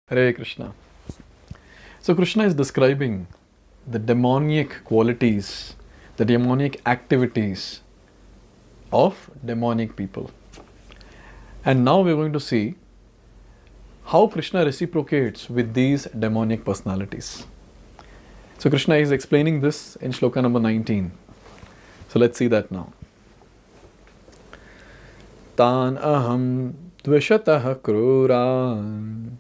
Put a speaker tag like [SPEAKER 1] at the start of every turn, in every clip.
[SPEAKER 1] Hare Krishna. So Krishna is describing the demonic qualities, the demonic activities of demonic people. And now we're going to see how Krishna reciprocates with these demonic personalities. So Krishna is explaining this in Śloka number 19. So let's see that now. Tan aham dvishatah kruran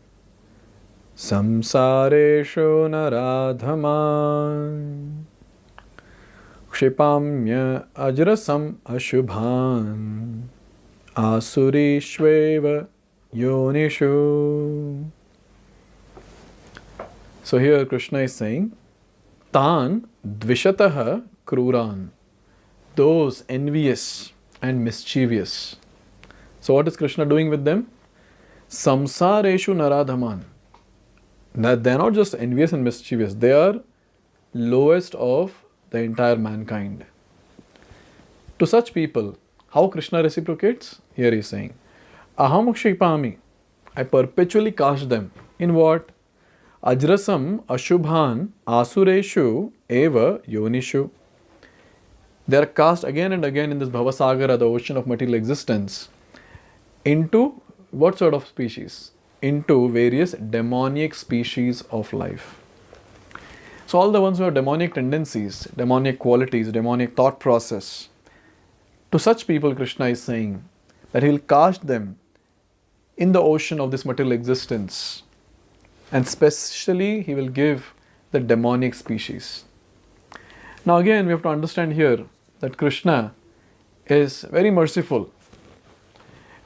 [SPEAKER 1] samsareshu naradhaman kshipamya ajrasam ashubhan asurishveva yonishu. So here Krishna is saying, Tan dvishatah kruran, those envious and mischievous. So what is Krishna doing with them? Samsareshu naradhaman. That they are not just envious and mischievous, they are lowest of the entire mankind. To such people, how Krishna reciprocates? Here he is saying, Aham kshipami, I perpetually cast them. In what? Ajrasam ashubhan asureshu eva yonishu. They are cast again and again in this bhavasagara, the ocean of material existence, into what sort of species? Into various demonic species of life. So all the ones who have demonic tendencies, demonic qualities, demonic thought process, to such people Krishna is saying that he will cast them in the ocean of this material existence, and specially he will give the demonic species. Now again we have to understand here that Krishna is very merciful.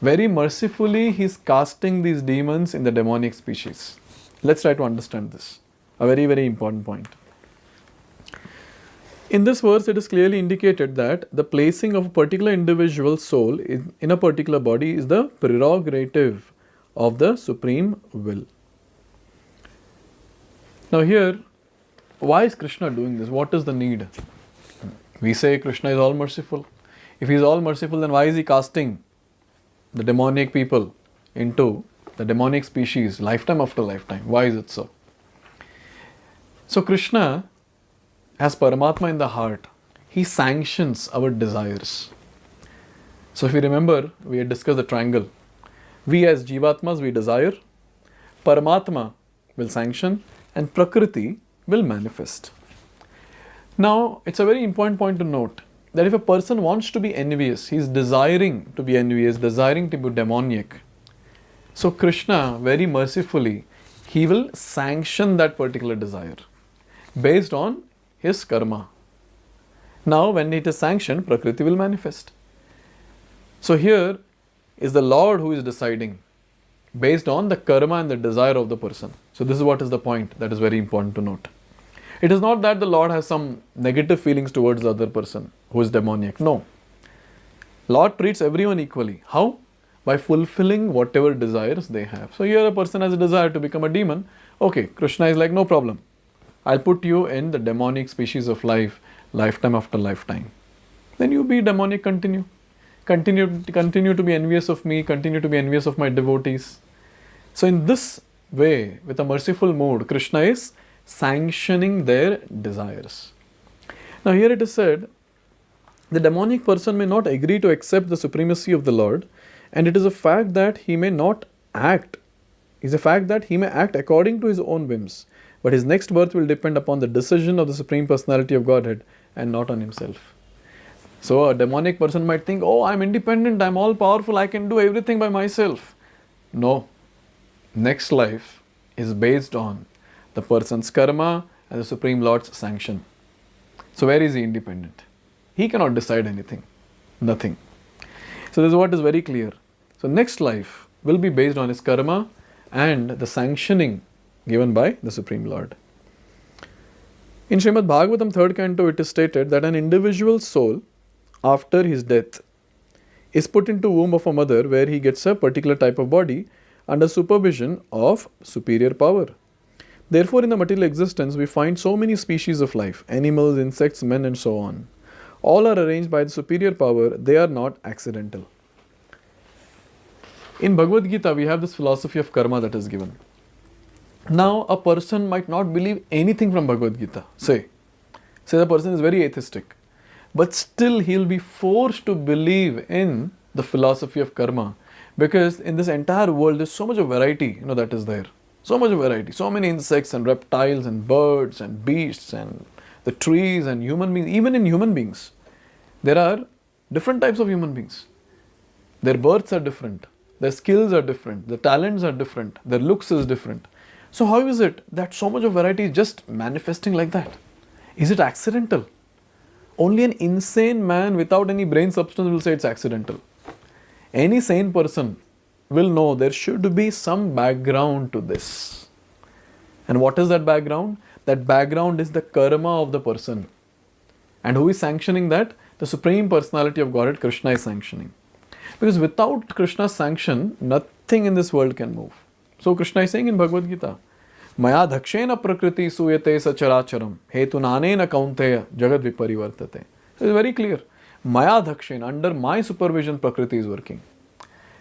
[SPEAKER 1] Very mercifully he is casting these demons in the demonic species. Let's try to understand this. A very, very important point. In this verse it is clearly indicated that the placing of a particular individual soul in a particular body is the prerogative of the supreme will. Now here, why is Krishna doing this? What is the need? We say Krishna is all merciful. If he is all merciful, then why is he casting the demonic people into the demonic species lifetime after lifetime? Why is it so? So Krishna has Paramatma in the heart. He sanctions our desires. So if you remember, we had discussed the triangle. We as Jivatmas, we desire, Paramatma will sanction, and Prakriti will manifest. Now, it's a very important point to note that if a person wants to be envious, he is desiring to be envious, desiring to be demoniac. So Krishna, very mercifully, he will sanction that particular desire based on his karma. Now, when it is sanctioned, Prakriti will manifest. So here is the Lord who is deciding based on the karma and the desire of the person. So this is what is the point that is very important to note. It is not that the Lord has some negative feelings towards the other person who is demoniac. No. Lord treats everyone equally. How? By fulfilling whatever desires they have. So here a person has a desire to become a demon. Okay, Krishna is like, no problem. I'll put you in the demonic species of life, lifetime after lifetime. Then you be demonic, continue. Continue to be envious of me, continue to be envious of my devotees. So in this way, with a merciful mood, Krishna is sanctioning their desires. Now here it is said, the demonic person may not agree to accept the supremacy of the Lord, and it is a fact that he may not act. Is a fact that he may act according to his own whims, but his next birth will depend upon the decision of the Supreme Personality of Godhead and not on himself. So a demonic person might think, oh, I'm independent, I'm all powerful, I can do everything by myself. No. Next life is based on the person's karma and the Supreme Lord's sanction. So where is he independent? He cannot decide anything. Nothing. So this is what is very clear. So next life will be based on his karma and the sanctioning given by the Supreme Lord. In Srimad Bhagavatam 3rd canto it is stated that an individual soul after his death is put into womb of a mother where he gets a particular type of body under supervision of superior power. Therefore, in the material existence, we find so many species of life, animals, insects, men, and so on. All are arranged by the superior power, they are not accidental. In Bhagavad Gita, we have this philosophy of karma that is given. Now, a person might not believe anything from Bhagavad Gita. Say the person is very atheistic, but still he'll be forced to believe in the philosophy of karma, because in this entire world there's so much of variety, that is there. So much of variety, so many insects and reptiles and birds and beasts and the trees and human beings. Even in human beings, there are different types of human beings. Their births are different, their skills are different, their talents are different, their looks is different. So how is it that so much of variety is just manifesting like that? Is it accidental? Only an insane man without any brain substance will say it's accidental. Any sane person will know there should be some background to this. And what is that background? That background is the karma of the person. And who is sanctioning that? The Supreme Personality of Godhead, Krishna, is sanctioning. Because without Krishna's sanction, nothing in this world can move. So Krishna is saying in Bhagavad Gita, Maya dhakshena prakriti suyate sacharacharam hetunanena kaunteya jagad viparivartate. So it's very clear. Maya dhakshena, under my supervision, prakriti is working.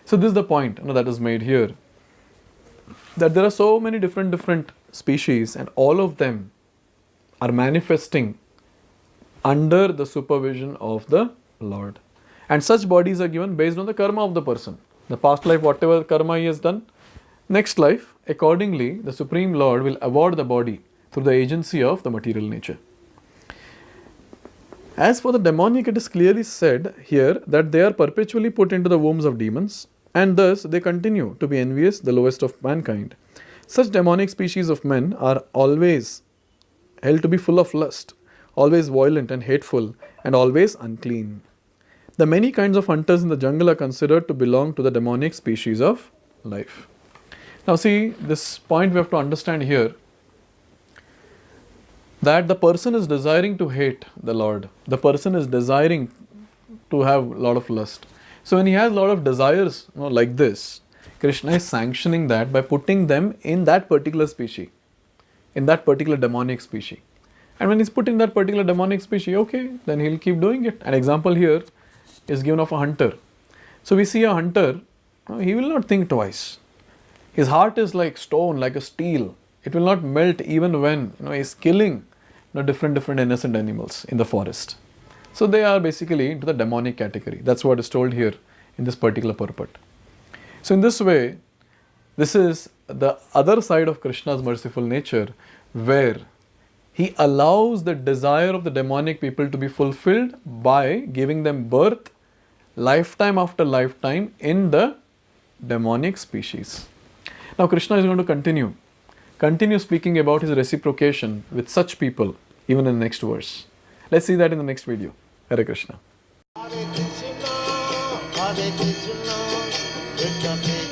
[SPEAKER 1] So this is the point that is made here. That there are so many different species, and all of them are manifesting under the supervision of the Lord. And such bodies are given based on the karma of the person. The past life, whatever karma he has done, next life, accordingly, the Supreme Lord will award the body through the agency of the material nature. As for the demonic, it is clearly said here that they are perpetually put into the wombs of demons, and thus they continue to be envious, the lowest of mankind. Such demonic species of men are always held to be full of lust, always violent and hateful, and always unclean. The many kinds of hunters in the jungle are considered to belong to the demonic species of life. Now see, this point we have to understand here, that the person is desiring to hate the Lord. The person is desiring to have a lot of lust. So when he has a lot of desires like this, Krishna is sanctioning that by putting them in that particular species, in that particular demonic species. And when he's put in that particular demonic species, okay, then he'll keep doing it. An example here is given of a hunter. So we see a hunter, he will not think twice. His heart is like stone, like a steel. It will not melt even when he's killing different innocent animals in the forest. So they are basically into the demonic category. That's what is told here in this particular purport. So in this way, this is the other side of Krishna's merciful nature, where he allows the desire of the demonic people to be fulfilled by giving them birth lifetime after lifetime in the demonic species. Now Krishna is going to continue speaking about his reciprocation with such people even in the next verse. Let's see that in the next video. Hare Krishna. Hare Krishna, Hare Krishna, Krishna Krishna.